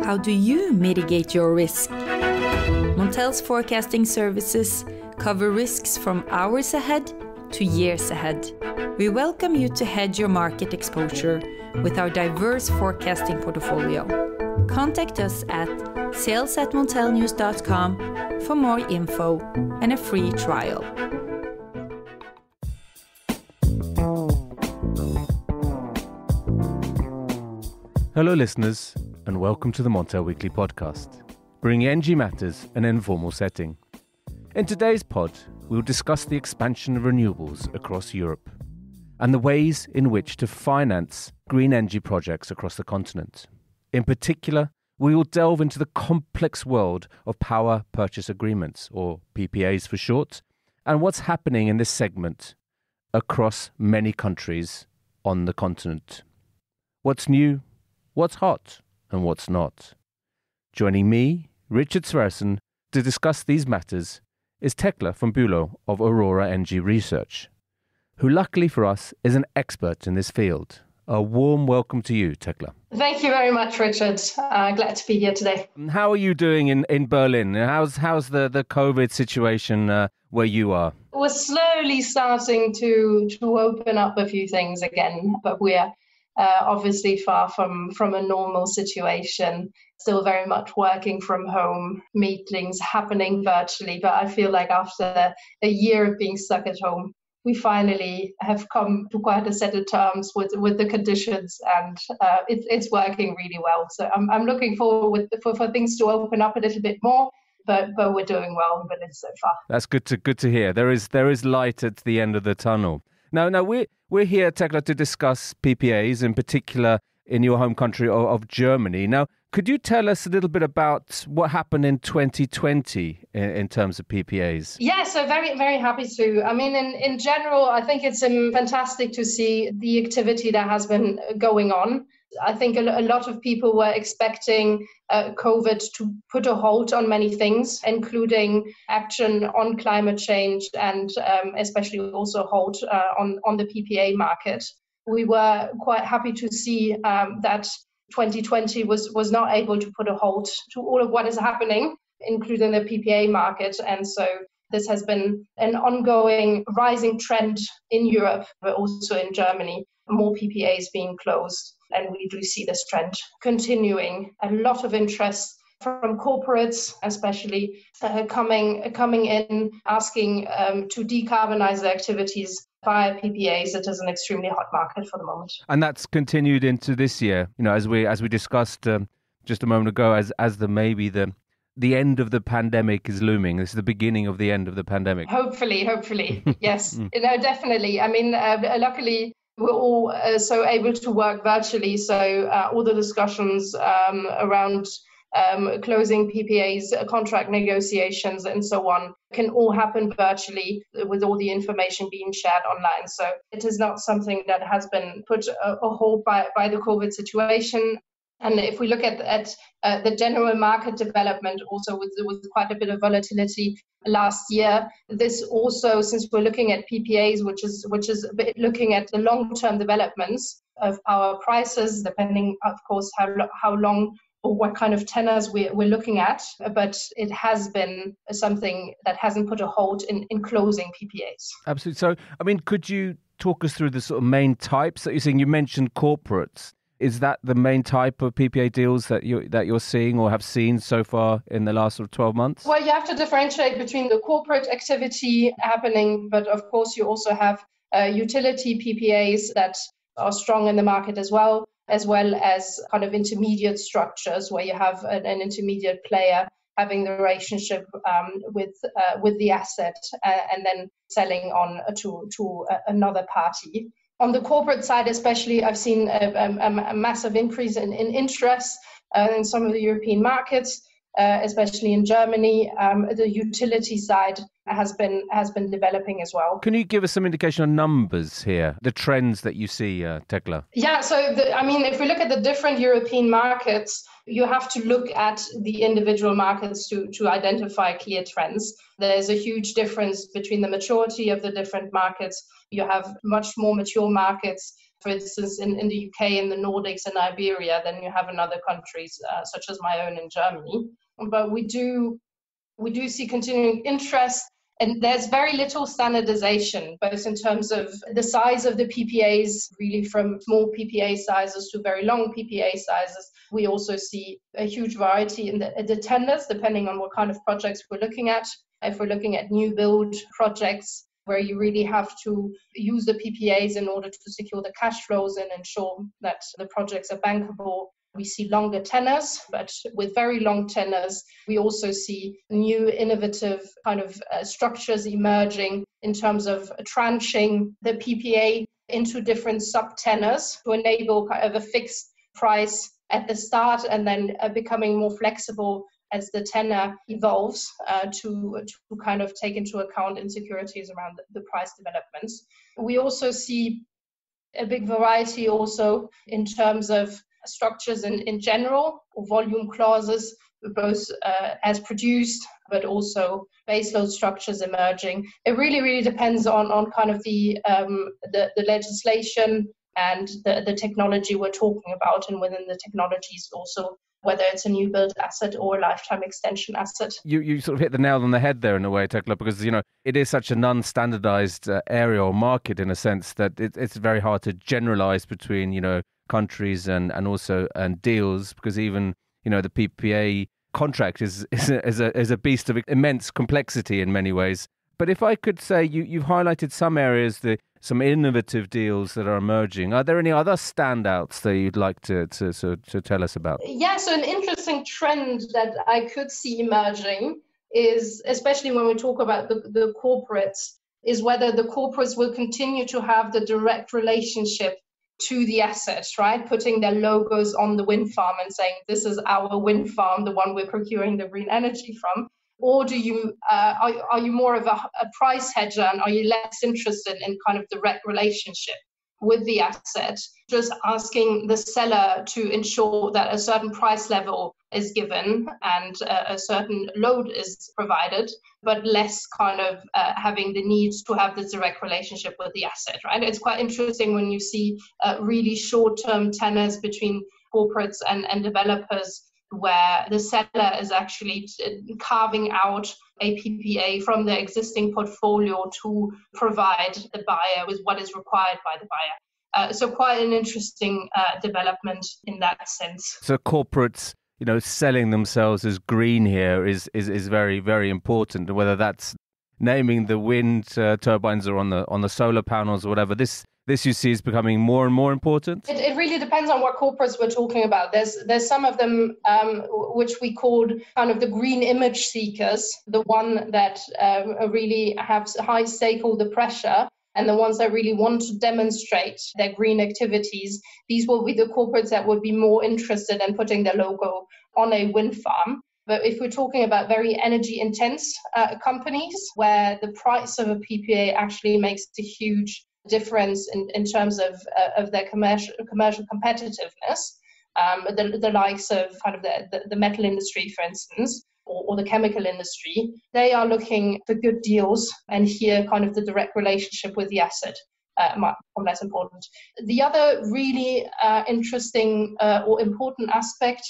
How do you mitigate your risk? Montel's forecasting services cover risks from hours ahead to years ahead. We welcome you to hedge your market exposure with our diverse forecasting portfolio. Contact us at sales@montelnews.com for more info and a free trial. Hello listeners, and welcome to the Montel Weekly Podcast, bringing energy matters in an informal setting. In today's pod, we will discuss the expansion of renewables across Europe and the ways in which to finance green energy projects across the continent. In particular, we will delve into the complex world of power purchase agreements, or PPAs for short, and what's happening in this segment across many countries on the continent. What's new, what's hot, and what's not. Joining me, Richard Sverrisson, to discuss these matters is Thekla from Bulow of Aurora Energy Research, who luckily for us is an expert in this field. A warm welcome to you, Thekla. Thank you very much, Richard. Glad to be here today. How are you doing in Berlin? How's the COVID situation where you are? We're slowly starting to open up a few things again, but we're obviously far from a normal situation. Still very much working from home, meetings happening virtually. But I feel like after a year of being stuck at home, we finally have come to quite a set of terms with the conditions, and it's working really well. So I'm looking forward for things to open up a little bit more. But we're doing well in Berlin so far. That's good to hear. There is light at the end of the tunnel. Now we're here, Thekla, to discuss PPAs, in particular in your home country of Germany. Now, could you tell us a little bit about what happened in 2020 in terms of PPAs? Yeah, so very, very happy to. I mean, in general, I think it's fantastic to see the activity that has been going on. I think a lot of people were expecting COVID to put a halt on many things, including action on climate change and especially also halt on the PPA market. We were quite happy to see that 2020 was not able to put a halt to all of what is happening, including the PPA market. And so this has been an ongoing rising trend in Europe, but also in Germany, more PPAs being closed. And we do see this trend continuing. A lot of interest from corporates, especially coming in, asking to decarbonize their activities via PPAs. It is an extremely hot market for the moment. And that's continued into this year. You know, as we discussed just a moment ago, as the end of the pandemic is looming. This is the beginning of the end of the pandemic. Hopefully, yes, definitely. I mean, luckily, we're all so able to work virtually. So all the discussions around closing PPAs, contract negotiations, and so on can all happen virtually with all the information being shared online. So it is not something that has been put a hold by the COVID situation. And if we look at the general market development, also with quite a bit of volatility last year, this also, since we're looking at PPAs, which is looking at the long-term developments of our prices, depending, of course, how long or what kind of tenors we're looking at, but it has been something that hasn't put a hold in closing PPAs. Absolutely. So, I mean, could you talk us through the sort of main types that you're seeing? You mentioned corporates. Is that the main type of PPA deals that you're seeing or have seen so far in the last sort of 12 months? Well, you have to differentiate between the corporate activity happening, but of course you also have utility PPAs that are strong in the market as well as kind of intermediate structures where you have an intermediate player having the relationship with the asset and then selling on to another party. On the corporate side, especially, I've seen a massive increase in interest in some of the European markets, especially in Germany. The utility side has been developing as well. Can you give us some indication on numbers here, the trends that you see, Thekla? Yeah, so if we look at the different European markets, you have to look at the individual markets to identify clear trends. There's a huge difference between the maturity of the different markets. You have much more mature markets for instance, in the UK, in the Nordics, and Iberia, than you have in other countries, such as my own in Germany. But we do see continuing interest, and there's very little standardization, both in terms of the size of the PPAs, really from small PPA sizes to very long PPA sizes. We also see a huge variety in the tenders, depending on what kind of projects we're looking at. If we're looking at new build projects, where you really have to use the PPAs in order to secure the cash flows and ensure that the projects are bankable, we see longer tenors. But with very long tenors, we also see new innovative kind of structures emerging in terms of tranching the PPA into different sub-tenors to enable kind of a fixed price at the start, and then becoming more flexible as the tenor evolves, to kind of take into account insecurities around the price developments. We also see a big variety also in terms of structures in general, or volume clauses, both as produced, but also baseload structures emerging. It really depends on kind of the legislation and the technology we're talking about, and within the technologies also, whether it's a new build asset or a lifetime extension asset. You sort of hit the nail on the head there in a way, Thekla, because, it is such a non-standardized area or market, in a sense that it's very hard to generalize between, countries and also deals, because even, the PPA contract is a beast of immense complexity in many ways. But if I could say, you've highlighted some areas, some innovative deals that are emerging. Are there any other standouts that you'd like to tell us about? Yeah, so an interesting trend that I could see emerging is, especially when we talk about the corporates, is whether the corporates will continue to have the direct relationship to the assets, right? Putting their logos on the wind farm and saying, this is our wind farm, the one we're procuring the green energy from. Or do you are you more of a price hedger, and are you less interested in kind of direct relationship with the asset, just asking the seller to ensure that a certain price level is given and a certain load is provided, but less kind of having the needs to have this direct relationship with the asset, right? It's quite interesting when you see really short-term tenors between corporates and developers, where the seller is actually carving out a PPA from the existing portfolio to provide the buyer with what is required by the buyer. So quite an interesting development in that sense. So corporates, selling themselves as green here is very, very important. Whether that's naming the wind turbines or on the solar panels or whatever, this you see is becoming more and more important? It really depends on what corporates we're talking about. There's some of them which we called kind of the green image seekers, the one that really have high stakeholder pressure, and the ones that really want to demonstrate their green activities. These will be the corporates that would be more interested in putting their logo on a wind farm. But if we're talking about very energy intense companies, where the price of a PPA actually makes a huge difference in terms of their commercial competitiveness, the likes of kind of the metal industry, for instance, or the chemical industry, they are looking for good deals, and here kind of the direct relationship with the asset might become less important. The other really interesting or important aspect,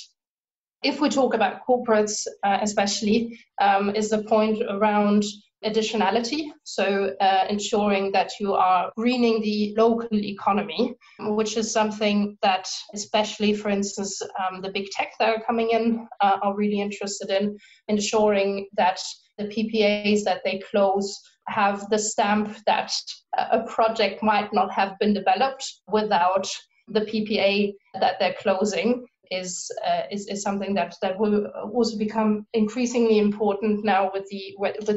if we talk about corporates especially, is the point around additionality. So ensuring that you are greening the local economy, which is something that, especially, for instance, the big tech that are coming in are really interested in, ensuring that the PPAs that they close have the stamp that a project might not have been developed without the PPA that they're closing. Is something that will also become increasingly important now with the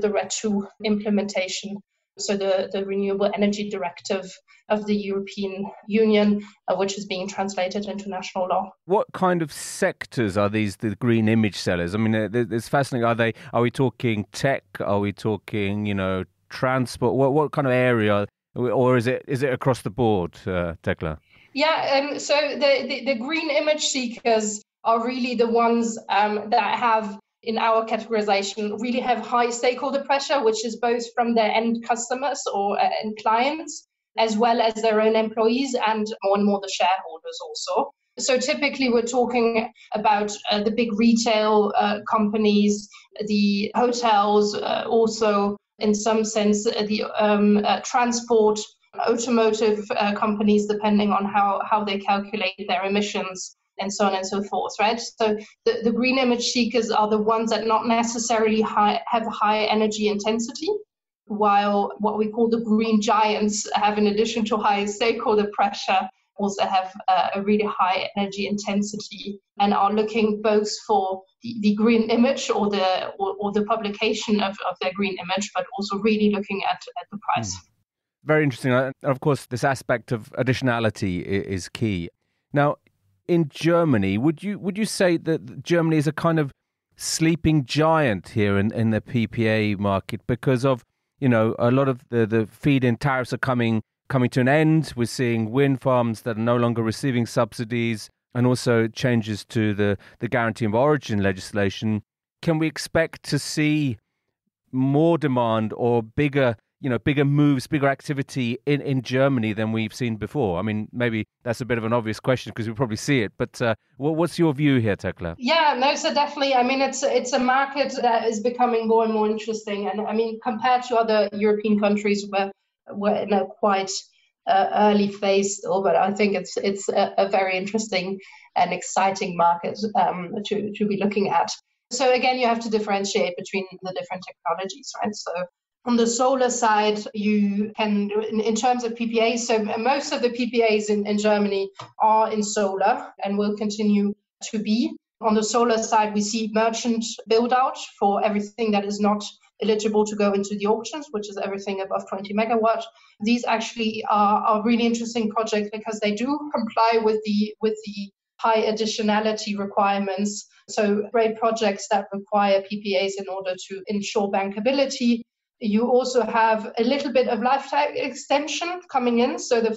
RED II implementation. So the Renewable Energy Directive of the European Union, which is being translated into national law. What kind of sectors are the green image sellers? I mean, it's fascinating. Are we talking tech? Are we talking, transport? What kind of area, or is it across the board, Thekla? Yeah, so the green image seekers are really the ones that have, in our categorization, really have high stakeholder pressure, which is both from their end customers or end clients, as well as their own employees and more the shareholders also. So typically we're talking about the big retail companies, the hotels, also in some sense the transport, automotive companies, depending on how they calculate their emissions and so on and so forth, right? So the green image seekers are the ones that not necessarily have high energy intensity, while what we call the green giants have, in addition to high stakeholder pressure, also have a really high energy intensity and are looking both for the green image or the publication of their green image, but also really looking at the price. Very interesting. And of course, this aspect of additionality is key. Now, in Germany, would you say that Germany is a kind of sleeping giant here in the PPA market because of, a lot of the feed-in tariffs are coming to an end? We're seeing wind farms that are no longer receiving subsidies and also changes to the guarantee of origin legislation. Can we expect to see more demand or bigger moves, bigger activity in Germany than we've seen before? I mean, maybe that's a bit of an obvious question because we probably see it, but what's your view here, Thekla? Yeah, no, so definitely. I mean, it's a market that is becoming more and more interesting. And I mean, compared to other European countries where we're in a quite early phase still, but I think it's a very interesting and exciting market to be looking at. So again, you have to differentiate between the different technologies, right? So on the solar side, you can, in terms of PPAs, so most of the PPAs in Germany are in solar and will continue to be. On the solar side, we see merchant build-out for everything that is not eligible to go into the auctions, which is everything above 20 megawatt. These actually are really interesting projects because they do comply with the high additionality requirements. So great projects that require PPAs in order to ensure bankability. You also have a little bit of lifetime extension coming in. So the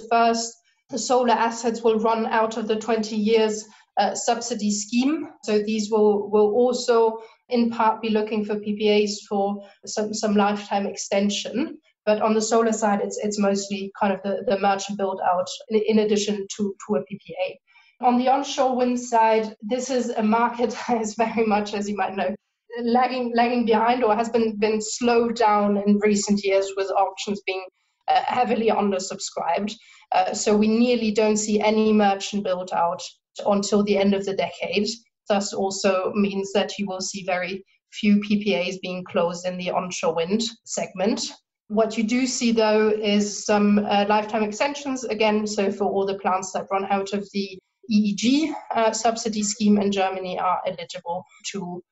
solar assets will run out of the 20 years subsidy scheme. So these will also in part be looking for PPAs for some lifetime extension. But on the solar side, it's mostly kind of the merchant build out in addition to a PPA. On the onshore wind side, this is a market that is very much, as you might know, lagging behind or has been slowed down in recent years with auctions being heavily undersubscribed. So we nearly don't see any merchant build out until the end of the decade. Thus also means that you will see very few PPAs being closed in the onshore wind segment. What you do see, though, is some lifetime extensions, again, so for all the plants that run out of the EEG subsidy scheme in Germany are eligible to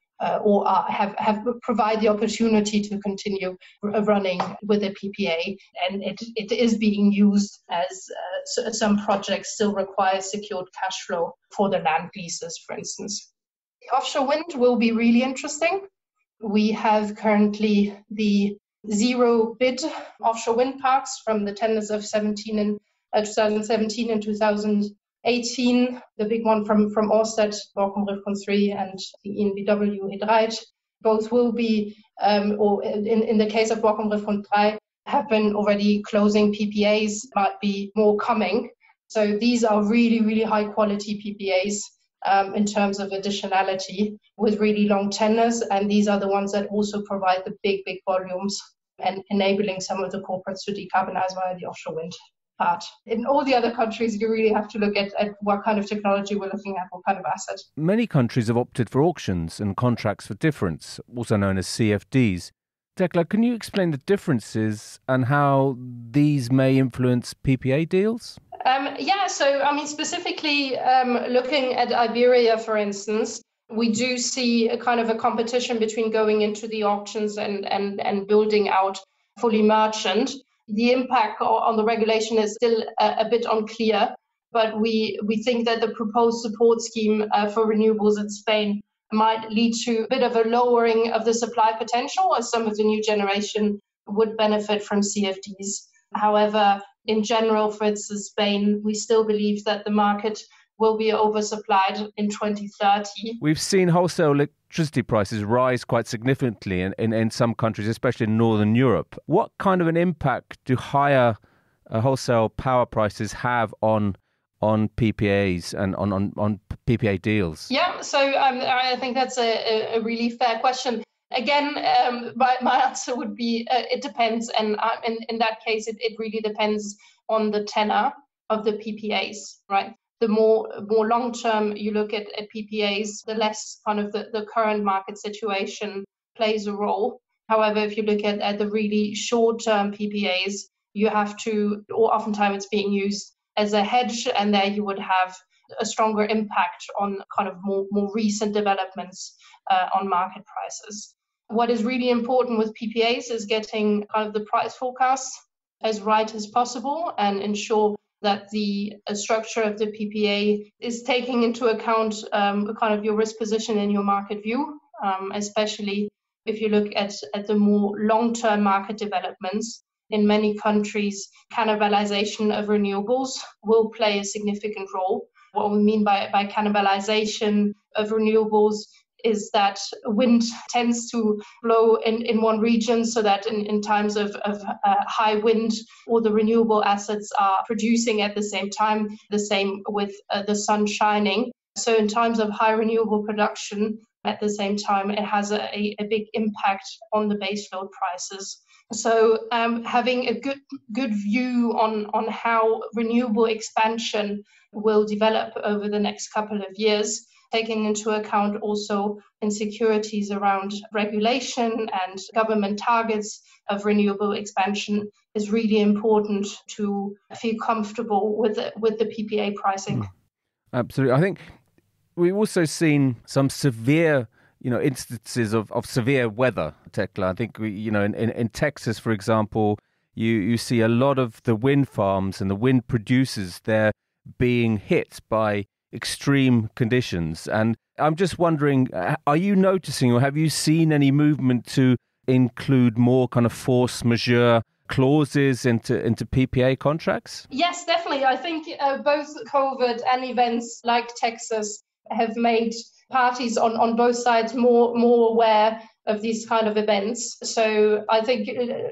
provide the opportunity to continue running with a PPA. And it is being used as some projects still require secured cash flow for the land leases, for instance. The offshore wind will be really interesting. We have currently the zero bid offshore wind parks from the tenders of 2017 and 2018, the big one from Ørsted, Borkum Riffgrund 3, and the EnBW He Dreiht. Both will be, or in the case of Borkum Riffgrund 3, have been already closing PPAs, might be more coming. So these are really, really high quality PPAs in terms of additionality with really long tenors. And these are the ones that also provide the big volumes and enabling some of the corporates to decarbonize via the offshore wind part. In all the other countries, you really have to look at what kind of technology we're looking at, what kind of asset. Many countries have opted for auctions and contracts for difference, also known as CFDs. Thekla, can you explain the differences and how these may influence PPA deals? So I mean, specifically looking at Iberia, for instance, we do see a kind of a competition between going into the auctions and building out fully merchant. The impact on the regulation is still a bit unclear, but we think that the proposed support scheme for renewables in Spain might lead to a bit of a lowering of the supply potential, as some of the new generation would benefit from CFDs. However, in general, for instance, Spain, we still believe that the market will be oversupplied in 2030. We've seen wholesale electricity prices rise quite significantly in some countries, especially in Northern Europe. What kind of an impact do higher wholesale power prices have on PPAs and on PPA deals? Yeah, so I think that's a really fair question. Again, my answer would be it depends, and in that case, it really depends on the tenor of the PPAs, right? The more long term you look at PPAs, the less kind of the current market situation plays a role. However, if you look at the really short term PPAs, you have to, or oftentimes it's being used as a hedge, and there you would have a stronger impact on kind of more recent developments on market prices. What is really important with PPAs is getting kind of the price forecasts as right as possible and ensure that the structure of the PPA is taking into account kind of your risk position in your market view, especially if you look at the more long-term market developments. In many countries, cannibalization of renewables will play a significant role. What we mean by cannibalization of renewables is that wind tends to blow in one region, so that in times of high wind, all the renewable assets are producing at the same time, the same with the sun shining. So in times of high renewable production, at the same time, it has a big impact on the baseload prices. So having a good view on how renewable expansion will develop over the next couple of years, taking into account also insecurities around regulation and government targets of renewable expansion, is really important to feel comfortable with the PPA pricing. Absolutely. I think we've also seen some severe instances of severe weather, Thekla. I think in Texas, for example, you see a lot of the wind farms and the wind producers there being hit by extreme conditions. And I'm just wondering, are you noticing or have you seen any movement to include more kind of force majeure clauses into PPA contracts? Yes, definitely. I think both COVID and events like Texas have made parties on both sides more aware of these kind of events. So I think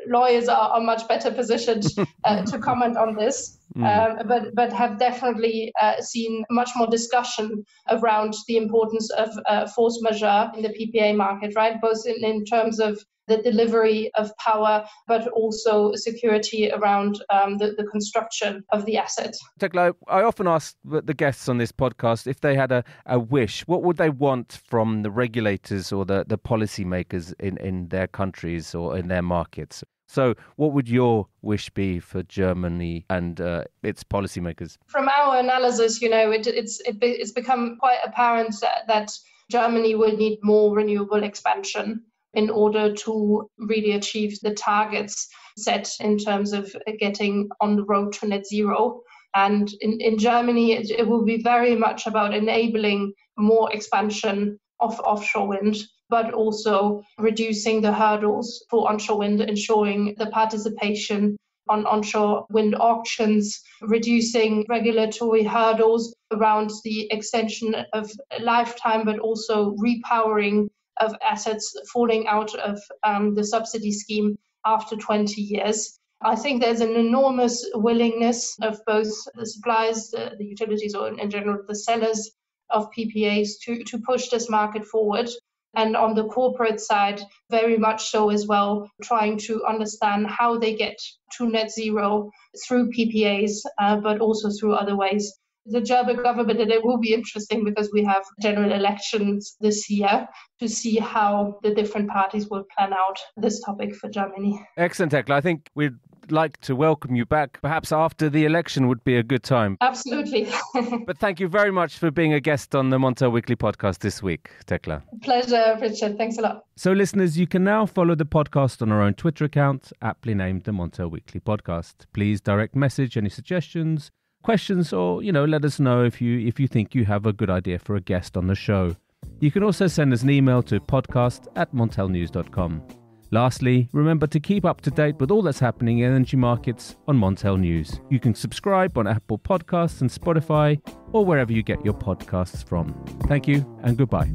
lawyers are much better positioned to comment on this, but have definitely seen much more discussion around the importance of force majeure in the PPA market, right? Both in terms of the delivery of power, but also security around the construction of the asset. Thekla, I often ask the guests on this podcast if they had a wish. What would they want from the regulators or the policymakers in their countries or in their markets? So what would your wish be for Germany and its policymakers? From our analysis, it's become quite apparent that Germany will need more renewable expansion in order to really achieve the targets set in terms of getting on the road to net zero. And in Germany, it will be very much about enabling more expansion of offshore wind, but also reducing the hurdles for onshore wind, ensuring the participation on onshore wind auctions, reducing regulatory hurdles around the extension of lifetime, but also repowering of assets falling out of the subsidy scheme after 20 years. I think there's an enormous willingness of both the suppliers, the utilities, or in general the sellers of PPAs to push this market forward. And on the corporate side, very much so as well, trying to understand how they get to net zero through PPAs, but also through other ways. The German government, and it will be interesting because we have general elections this year, to see how the different parties will plan out this topic for Germany. Excellent, Thekla. I think we'd like to welcome you back. Perhaps after the election would be a good time. Absolutely. But thank you very much for being a guest on the Montel Weekly podcast this week, Thekla. Pleasure, Richard. Thanks a lot. So listeners, you can now follow the podcast on our own Twitter account, aptly named the Montel Weekly Podcast. Please direct message any suggestions, questions, or let us know if you think you have a good idea for a guest on the show. You can also send us an email to podcast@montelnews.com. Lastly, remember to keep up to date with all that's happening in energy markets on Montel News. You can subscribe on Apple Podcasts and Spotify, or wherever you get your podcasts from. Thank you and goodbye.